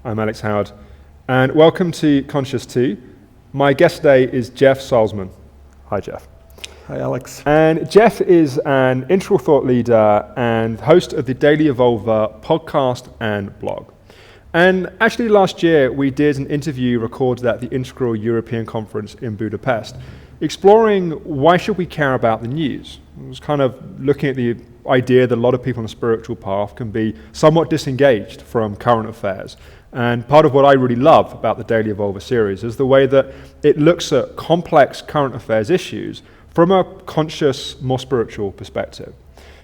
I'm Alex Howard, and welcome to Conscious 2. My guest today is Jeff Salzman. Hi, Jeff. Hi, Alex. And Jeff is an integral thought leader and host of the Daily Evolver podcast and blog. And actually last year, we did an interview recorded at the Integral European Conference in Budapest, exploring why should we care about the news. It was kind of looking at the idea that a lot of people on the spiritual path can be somewhat disengaged from current affairs. And part of what I really love about the Daily Evolver series is the way that it looks at complex current affairs issues from a conscious, more spiritual perspective.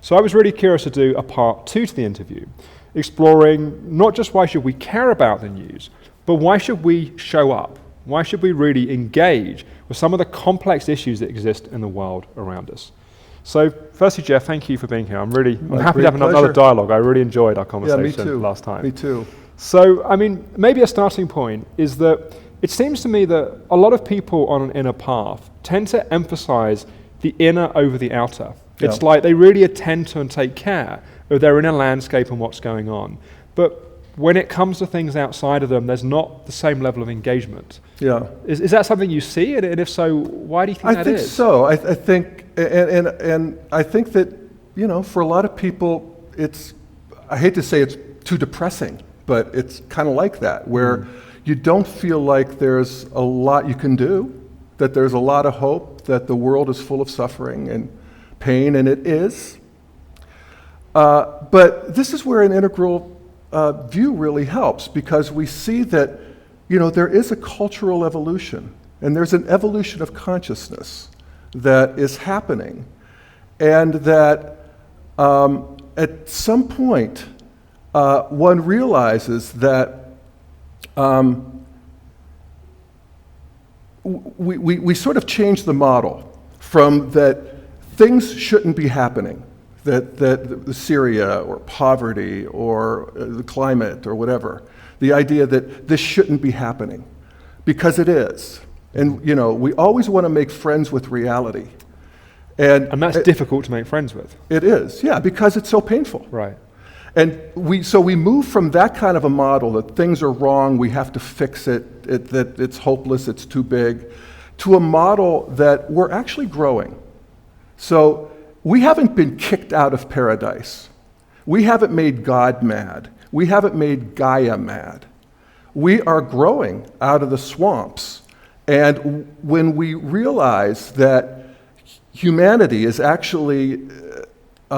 So I was really curious to do a part 2 to the interview, exploring not just why should we care about the news, but why should we show up? Why should we really engage with some of the complex issues that exist in the world around us? So firstly, Jeff, thank you for being here. I'm happy to have another dialogue. I really enjoyed our conversation last time. Me too. So, maybe a starting point is that it seems to me that a lot of people on an inner path tend to emphasize the inner over the outer. Yeah. It's like they really attend to and take care of their inner landscape and what's going on. But when it comes to things outside of them, there's not the same level of engagement. Yeah. Is that something you see? And if so, why do you think that is? I think so. I think, and I think that, for a lot of people, I hate to say it's too depressing, but it's kind of like that, where you don't feel like there's a lot you can do, that there's a lot of hope, that the world is full of suffering and pain, and it is. But this is where an integral view really helps, because we see that, there is a cultural evolution, and there's an evolution of consciousness that is happening, and that at some point, one realizes that we sort of change the model from that things shouldn't be happening, that Syria or poverty or the climate or whatever, the idea that this shouldn't be happening, because it is. And we always want to make friends with reality. And that's difficult to make friends with. It is, yeah, because it's so painful. Right. And we move from that kind of a model that things are wrong, we have to fix it, that it's hopeless, it's too big, to a model that we're actually growing. So we haven't been kicked out of paradise. We haven't made God mad. We haven't made Gaia mad. We are growing out of the swamps. And when we realize that humanity is actually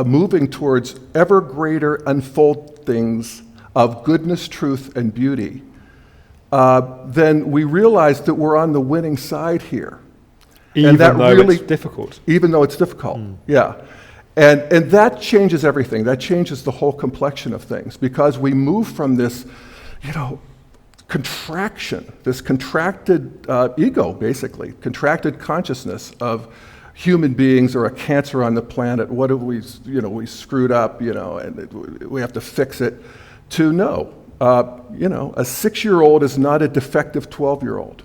moving towards ever greater unfoldings of goodness, truth, and beauty, then we realize that we're on the winning side here. Even though it's difficult. Even though it's difficult, yeah. And that changes everything. That changes the whole complexion of things, because we move from this, contraction, this contracted ego, basically, contracted consciousness of human beings are a cancer on the planet. What have we screwed up, and we have to fix it, to no. A 6-year-old is not a defective 12-year-old.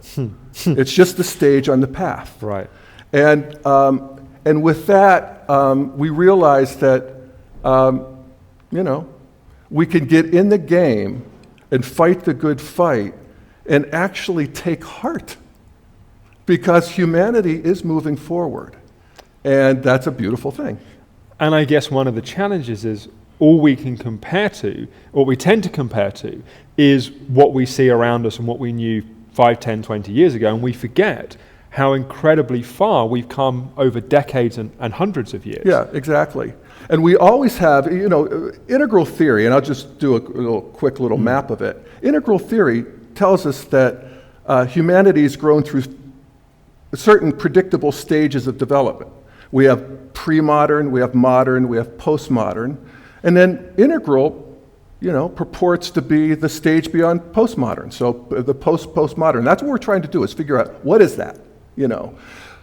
It's just a stage on the path. Right. And with that, we realize that, we can get in the game and fight the good fight and actually take heart, because humanity is moving forward, and that's a beautiful thing. And I guess one of the challenges is all we can compare to, or we tend to compare to, is what we see around us and what we knew 5, 10, 20 years ago, and we forget how incredibly far we've come over decades and hundreds of years. Yeah, exactly. And we always have, integral theory, and I'll just do a quick little map of it. Integral theory tells us that humanity has grown through certain predictable stages of development. We have pre-modern, we have modern, we have postmodern, and then integral, purports to be the stage beyond postmodern. So the postmodern. That's what we're trying to do, is figure out what is that,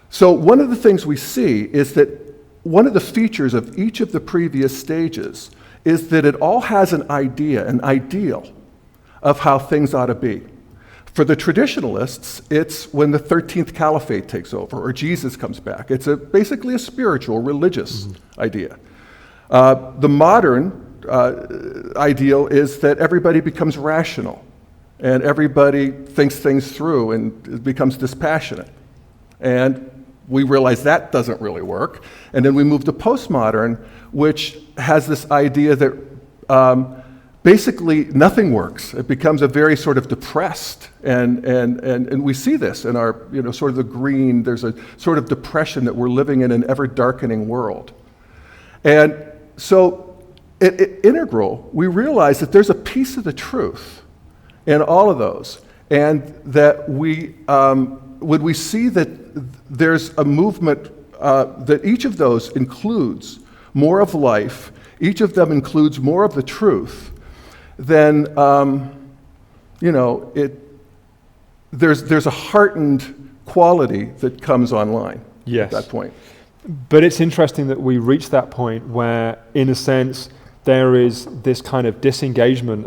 So one of the things we see is that one of the features of each of the previous stages is that it all has an idea, an ideal of how things ought to be. For the traditionalists, it's when the 13th caliphate takes over or Jesus comes back. It's basically a spiritual, religious idea. The modern ideal is that everybody becomes rational, and everybody thinks things through and becomes dispassionate. And we realize that doesn't really work. And then we move to postmodern, which has this idea that basically nothing works. It becomes a very sort of depressed, and we see this in our, sort of the green, there's a sort of depression that we're living in an ever-darkening world. And so at Integral, we realize that there's a piece of the truth in all of those, and that when we see that there's a movement that each of those includes more of life, each of them includes more of the truth, then there's a heartened quality that comes online at that point. But it's interesting that we reach that point where, in a sense, there is this kind of disengagement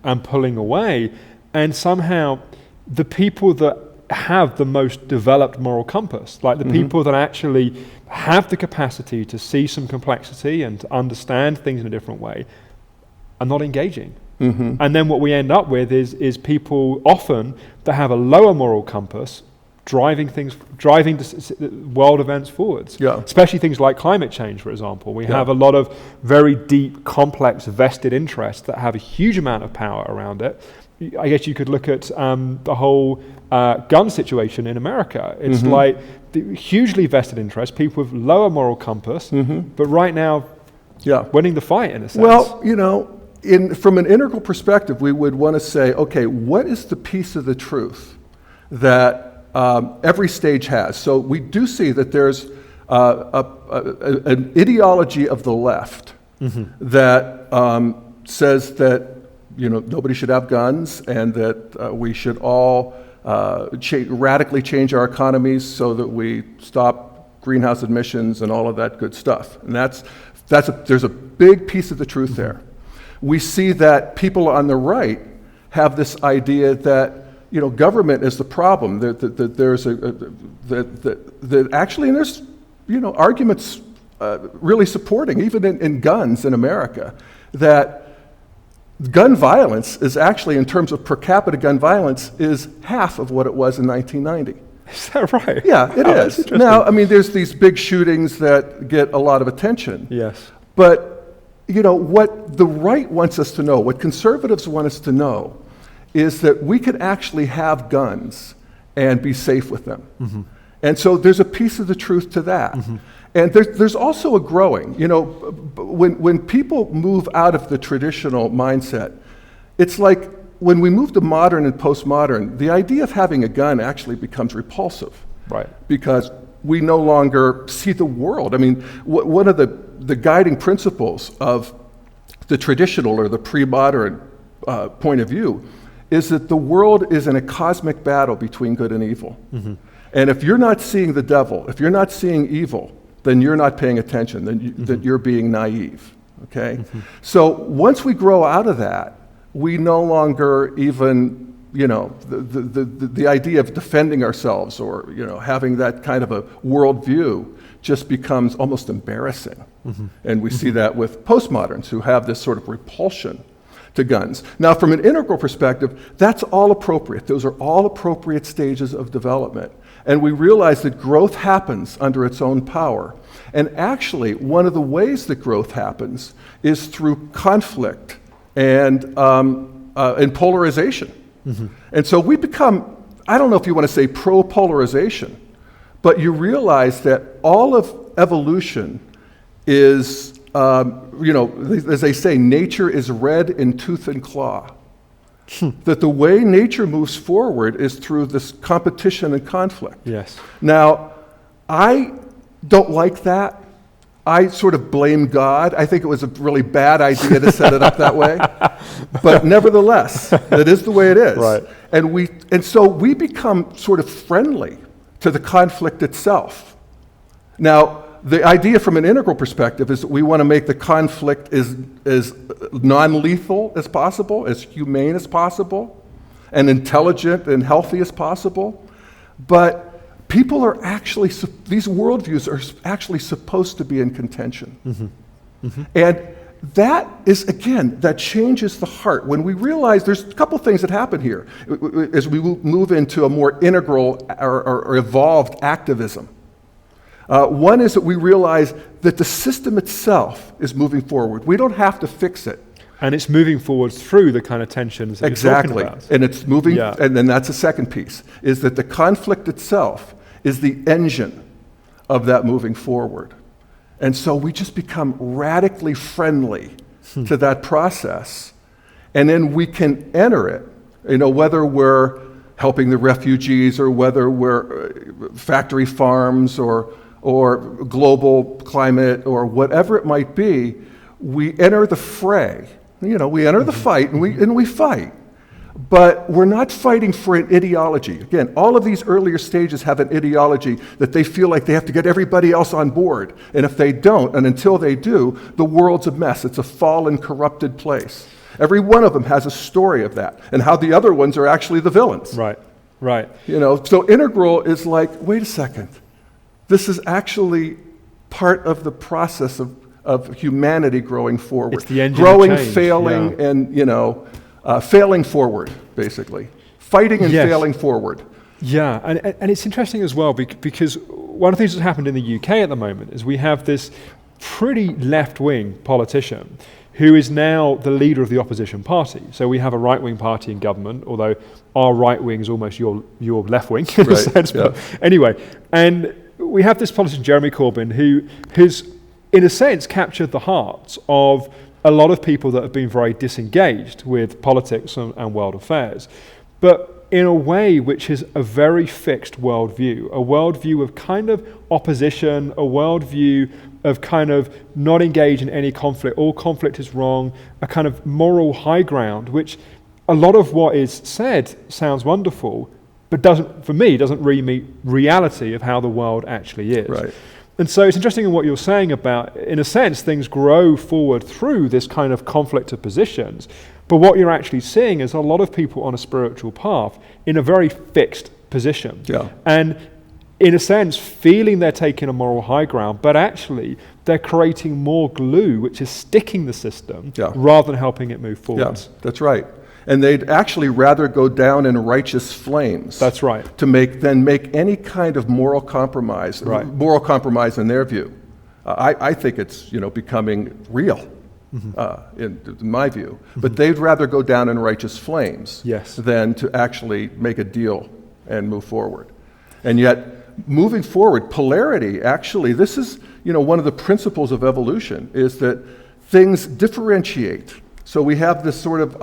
and pulling away, and somehow the people that have the most developed moral compass, like the people that actually have the capacity to see some complexity and to understand things in a different way, are not engaging. And then what we end up with is people often that have a lower moral compass driving world events forwards. Yeah. Especially things like climate change, for example. We have a lot of very deep, complex, vested interests that have a huge amount of power around it. I guess you could look at the whole gun situation in America. It's like the hugely vested interests, people with lower moral compass, but right now winning the fight in a sense. Well, from an integral perspective, we would want to say, okay, what is the piece of the truth that every stage has? So we do see that there's an ideology of the left that says that nobody should have guns, and that we should all radically change our economies so that we stop greenhouse emissions and all of that good stuff. And there's a big piece of the truth there. We see that people on the right have this idea that government is the problem. That there's that actually, and there's arguments really supporting, even in guns in America, that gun violence is actually, in terms of per capita gun violence, is half of what it was in 1990. Is that right? Yeah, it is. Now, I mean, there's these big shootings that get a lot of attention. Yes. But what the right wants us to know, what conservatives want us to know, is that we can actually have guns and be safe with them. And so there's a piece of the truth to that. And there's also a growing, when people move out of the traditional mindset, it's like when we move to modern and postmodern, the idea of having a gun actually becomes repulsive. Right. Because we no longer see the world. I mean, one of the guiding principles of the traditional or the pre-modern point of view is that the world is in a cosmic battle between good and evil. And if you're not seeing the devil, if you're not seeing evil, then you're not paying attention, then you're being naive, okay? So once we grow out of that, we no longer even, the idea of defending ourselves or, having that kind of a worldview just becomes almost embarrassing. And we see that with postmoderns who have this sort of repulsion to guns. Now, from an integral perspective, that's all appropriate. Those are all appropriate stages of development. And we realize that growth happens under its own power. And actually, one of the ways that growth happens is through conflict and polarization. And so we become, I don't know if you want to say pro-polarization, but you realize that all of evolution is, as they say, nature is red in tooth and claw. That the way nature moves forward is through this competition and conflict. Yes. Now, I don't like that. I sort of blame God. I think it was a really bad idea to set it up that way. But nevertheless, that is the way it is. Right. And so we become sort of friendly to the conflict itself. Now, the idea from an integral perspective is that we want to make the conflict as non-lethal as possible, as humane as possible, and intelligent and healthy as possible. But people are actually, these worldviews are actually supposed to be in contention. And that is, again, that changes the heart. When we realize there's a couple things that happen here as we move into a more integral or evolved activism. One is that we realize that the system itself is moving forward. We don't have to fix it. And it's moving forward through the kind of tensions that you're talking about. And it's moving, and then that's the second piece, is that the conflict itself is the engine of that moving forward. And so we just become radically friendly to that process, and then we can enter it, whether we're helping the refugees or whether we're factory farms or global climate or whatever it might be, we enter the fray. We enter the fight and we fight. But we're not fighting for an ideology. Again, all of these earlier stages have an ideology that they feel like they have to get everybody else on board. And if they don't, and until they do, the world's a mess. It's a fallen, corrupted place. Every one of them has a story of that, and how the other ones are actually the villains. Right. So integral is like, wait a second. This is actually part of the process of humanity growing forward. It's the engine growing, of change. failing, and failing forward, basically. Fighting and failing forward. Yeah, and it's interesting as well because one of the things that's happened in the UK at the moment is we have this pretty left-wing politician who is now the leader of the opposition party. So we have a right-wing party in government, although our right wing is almost your left wing in a sense. But anyway, and we have this politician, Jeremy Corbyn, who has, in a sense, captured the hearts of a lot of people that have been very disengaged with politics and world affairs, but in a way which is a very fixed worldview, a worldview of kind of opposition, a worldview of kind of not engage in any conflict, all conflict is wrong, a kind of moral high ground, which a lot of what is said sounds wonderful, but doesn't really meet reality of how the world actually is. Right. And so it's interesting in what you're saying about, in a sense, things grow forward through this kind of conflict of positions. But what you're actually seeing is a lot of people on a spiritual path in a very fixed position. Yeah. And in a sense, feeling they're taking a moral high ground, but actually they're creating more glue, which is sticking the system rather than helping it move forward. Yeah, that's right. And they'd actually rather go down in righteous flames. That's right. Than make any kind of moral compromise. Right. Moral compromise in their view. I think it's becoming real, in my view. But they'd rather go down in righteous flames than to actually make a deal and move forward. And yet, moving forward, polarity, actually, this is one of the principles of evolution, is that things differentiate. So we have this sort of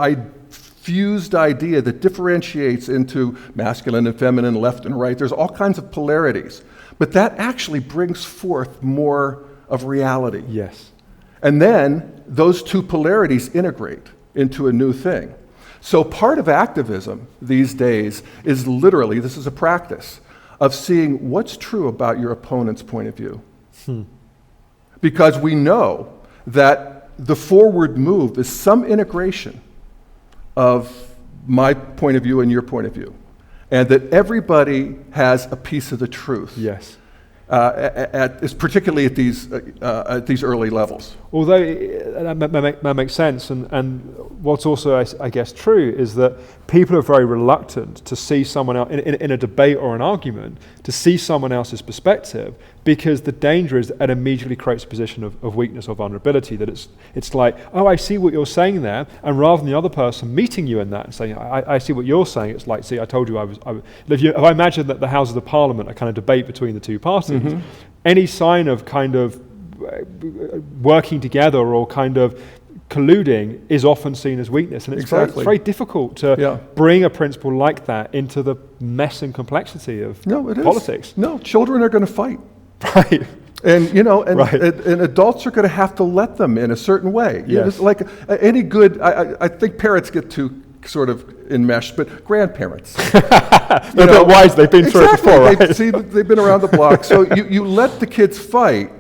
fused idea that differentiates into masculine and feminine, left and right. There's all kinds of polarities. But that actually brings forth more of reality. Yes. And then those two polarities integrate into a new thing. So part of activism these days is literally, this is a practice, of seeing what's true about your opponent's point of view. Because we know that the forward move is some integration of my point of view and your point of view, and that everybody has a piece of the truth. Yes. Particularly at these early levels. Although that makes sense, and what's also, I guess, true is that people are very reluctant to see someone else in a debate or an argument, to see someone else's perspective, because the danger is that it immediately creates a position of weakness or vulnerability. That it's like, oh, I see what you're saying there, and rather than the other person meeting you in that and saying, I see what you're saying, it's like, see, I told you I was. If I imagine that the Houses of Parliament are kind of debate between the two parties, any sign of kind of working together or kind of colluding is often seen as weakness, and it's very difficult to bring a principle like that into the mess and complexity of politics. No, children are going to fight. Right. And and adults are going to have to let them in a certain way. Yes. Like any good, I think parents get too sort of enmeshed, but grandparents. They're a bit wise, they've been through it before, right? They've been around the block. So you let the kids fight,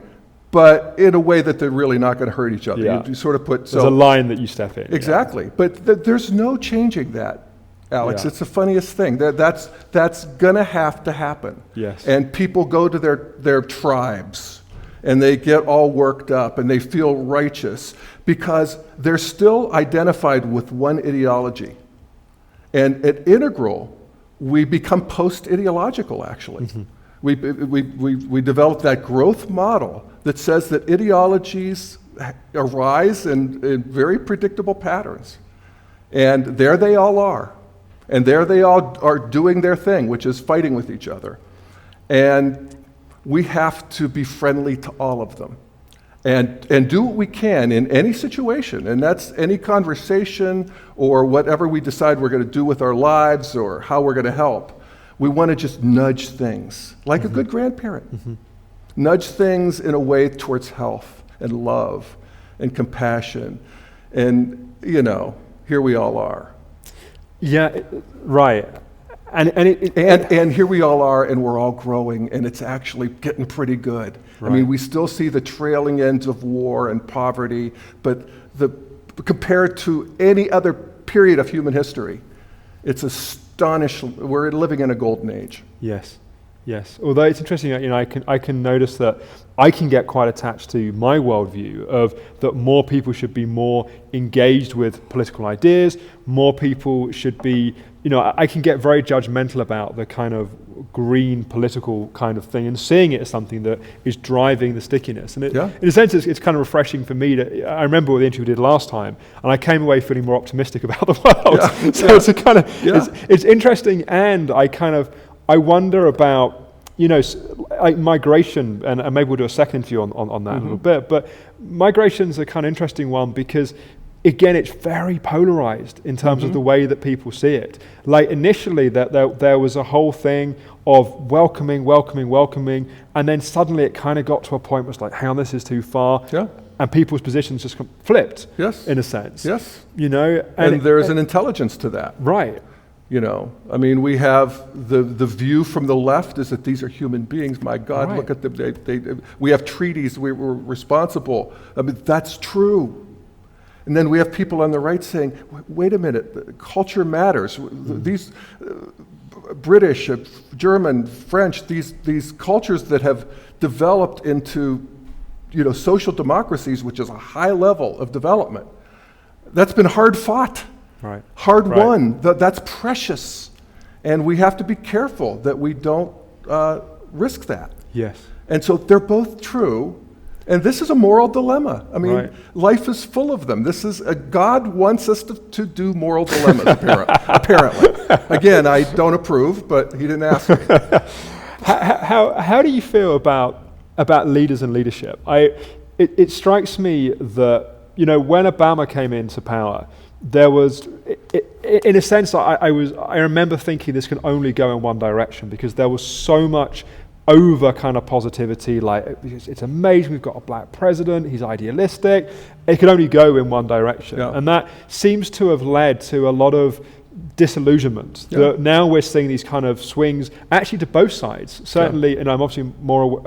but in a way that they're really not going to hurt each other. Yeah. You sort of put... There's a line that you step in. Exactly. But there's no changing that, Alex. Yeah. It's the funniest thing. That's going to have to happen. Yes. And people go to their tribes and they get all worked up and they feel righteous because they're still identified with one ideology. And at Integral, we become post-ideological, actually. We develop that growth model that says that ideologies arise in very predictable patterns. And there they all are. And there they all are doing their thing, which is fighting with each other. And we have to be friendly to all of them and do what we can in any situation. And that's any conversation or whatever we decide we're going to do with our lives or how we're going to help. We want to just nudge things like a good grandparent. Nudge things in a way towards health and love and compassion. And, here we all are. Yeah, right. And here we all are, and we're all growing, and it's actually getting pretty good. Right. I mean, we still see the trailing ends of war and poverty, but compared to any other period of human history, it's astonishing. We're living in a golden age. Yes. Although it's interesting, I can notice that I can get quite attached to my worldview of that more people should be more engaged with political ideas. More people should be, I can get very judgmental about the kind of green political kind of thing and seeing it as something that is driving the stickiness. And in a sense, it's kind of refreshing for me. I remember what the interview we did last time, and I came away feeling more optimistic about the world. It's a kind of, it's interesting, and I wonder about, like migration, and maybe we'll do a second interview on that in a little bit, but migration's a kind of interesting one because, again, it's very polarized in terms of the way that people see it. Like initially, there was a whole thing of welcoming, and then suddenly it kind of got to a point where it's like, hang on, this is too far. Yeah. And people's positions just flipped, in a sense. Yes. And there's an intelligence to that. Right. I mean, we have the view from the left is that these are human beings. My God, Right. look at them. We have treaties. We're responsible. I mean, that's true. And then we have people on the right saying, wait a minute, culture matters. These British, German, French, these cultures that have developed into social democracies, which is a high level of development, that's been hard fought. Right. Hard won. That's precious. And we have to be careful that we don't risk that. Yes. And so they're both true. And this is a moral dilemma. I mean, life is full of them. God wants us to do moral dilemmas, apparently. Again, I don't approve, but he didn't ask me. How do you feel about leaders and leadership? It strikes me that, when Obama came into power, there was, in a sense, I remember thinking this can only go in one direction because there was so much over kind of positivity, like it's amazing we've got a black president, he's idealistic. It could only go in one direction. Yeah. And that seems to have led to a lot of disillusionment. Yeah. That now we're seeing these kind of swings actually to both sides. Certainly, and I'm obviously more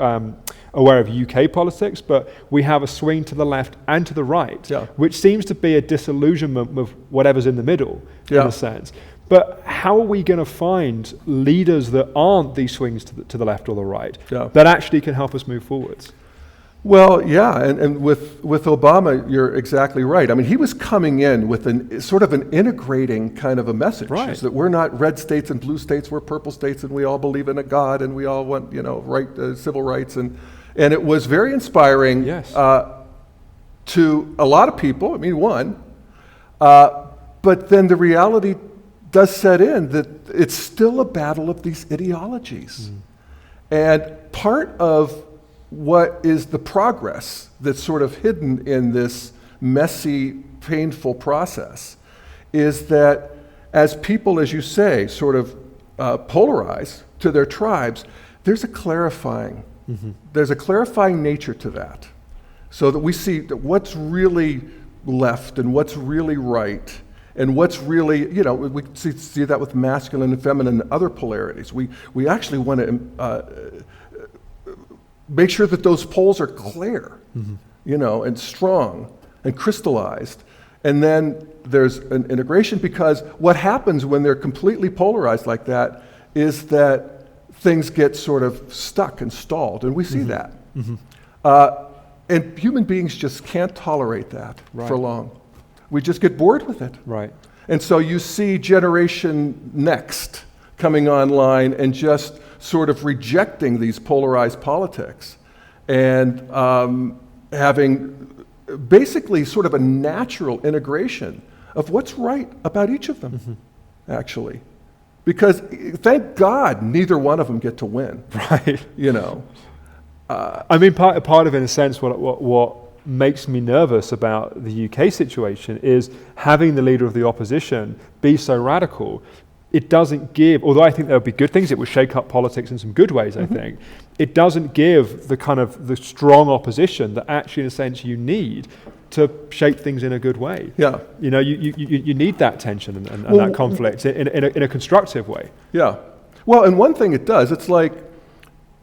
aware of UK politics, but we have a swing to the left and to the right, which seems to be a disillusionment with whatever's in the middle, in a sense. But how are we going to find leaders that aren't these swings to the left or the right that actually can help us move forwards? Well, and with Obama, you're exactly right. I mean, he was coming in with sort of an integrating kind of a message, is that we're not red states and blue states, we're purple states, and we all believe in a God, and we all want, civil rights, and it was very inspiring to a lot of people. I mean, but then the reality does set in that it's still a battle of these ideologies. And part of what is the progress that's sort of hidden in this messy, painful process is that as people, as you say, sort of polarize to their tribes, there's a clarifying nature to that, so that we see that what's really left and what's really right. And what's really, we see that with masculine and feminine and other polarities. We actually want to make sure that those poles are clear, and strong and crystallized. And then there's an integration, because what happens when they're completely polarized like that is that things get sort of stuck and stalled, and we see that. And human beings just can't tolerate that Right. for long. We just get bored with it. Right. And so you see Generation Next coming online and just sort of rejecting these polarized politics and having basically sort of a natural integration of what's right about each of them, actually. Because thank God neither one of them get to win. Right. You know. I mean, part of, in a sense, what makes me nervous about the UK situation is having the leader of the opposition be so radical. It doesn't give, although I think there would be good things, it would shake up politics in some good ways, I think. It doesn't give the kind of the strong opposition that actually, in a sense, you need to shape things in a good way. Yeah. You know, you need that tension and that conflict in a constructive way. Yeah. Well, and one thing it does, it's like,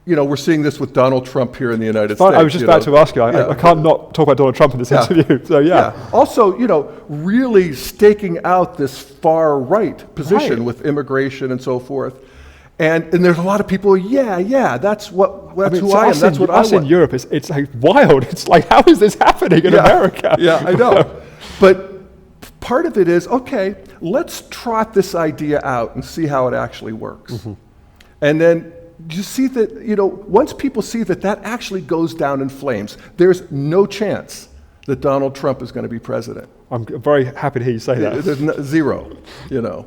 you know, we're seeing this with Donald Trump here in the United States. I was just about to ask you. I can't not talk about Donald Trump in this interview. So Also, you know, really staking out this far right position with immigration and so forth. And there's a lot of people, that's who I am. That's what I want. In Europe, it's like wild. It's like, how is this happening in America? Yeah, I know. But part of it is, okay, let's trot this idea out and see how it actually works. And then you see that, you know, once people see that that actually goes down in flames, there's no chance that Donald Trump is going to be president. I'm very happy to hear you say that. There's zero, you know.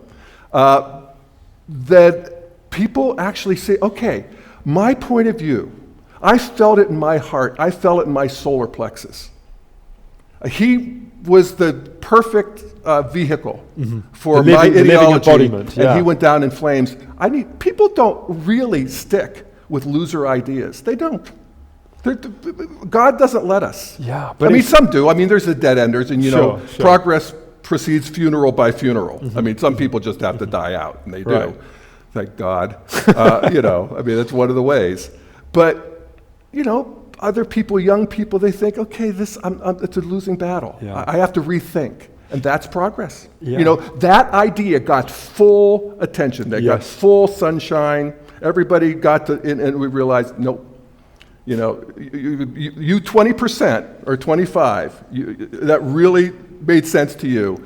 That people actually say, okay, my point of view, I felt it in my heart, I felt it in my solar plexus. He was the perfect vehicle for my ideology, and he went down in flames. People don't really stick with loser ideas. They don't. God doesn't let us. Yeah, but I mean, some do. I mean, there's the dead enders, and you know, progress precedes funeral by funeral. I mean, some people just have to die out, and they do. Thank God. You know, I mean, that's one of the ways. But you know, other people, young people, they think, okay, it's a losing battle. I have to rethink. And that's progress. You know, that idea got full attention. They got full sunshine. Everybody got to, and we realized, nope. You know, you 20% or 25, that really made sense to you.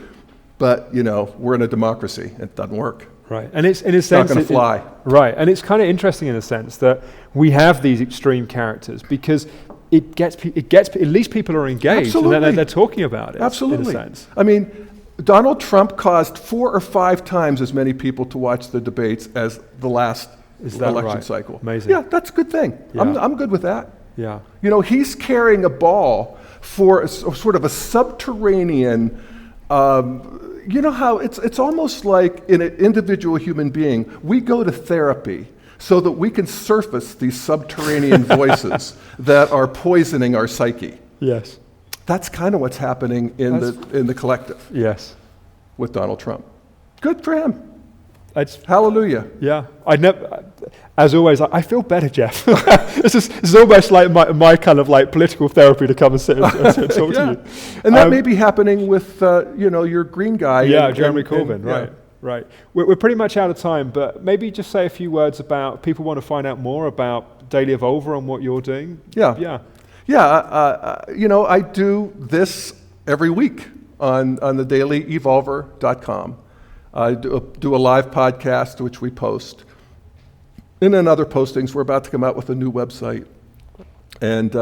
But, you know, we're in a democracy. It doesn't work. Right, and it's in a sense not going to fly. Right, and it's kind of interesting in a sense that we have these extreme characters because it gets at least people are engaged and they're talking about it. Absolutely. In a sense. I mean, Donald Trump caused 4 or 5 times as many people to watch the debates as the last election cycle. Amazing. Yeah, that's a good thing. Yeah. I'm good with that. Yeah. You know, he's carrying a ball for sort of a subterranean. You know how it's almost like in an individual human being, we go to therapy so that we can surface these subterranean voices that are poisoning our psyche. Yes. That's kind of what's happening in the collective. Yes. With Donald Trump. Good for him. Hallelujah. Yeah. As always, I feel better, Jeff. This is almost like my kind of like political therapy to come and sit and talk to you. And that may be happening with, you know, your green guy. Yeah, Jeremy Corbyn, right. We're pretty much out of time, but maybe just say a few words about, people want to find out more about Daily Evolver and what you're doing. Yeah. You know, I do this every week on the dailyevolver.com. I do a live podcast, which we post. And then other postings. We're about to come out with a new website. And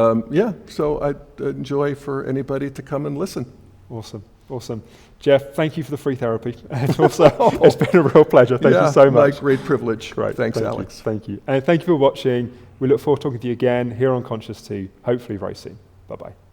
so I'd enjoy for anybody to come and listen. Awesome. Jeff, thank you for the free therapy. And also, it's been a real pleasure. Thank you so much. My great privilege. Great. Thanks, Alex. Thank you. And thank you for watching. We look forward to talking to you again here on Conscious 2, hopefully very soon. Bye-bye.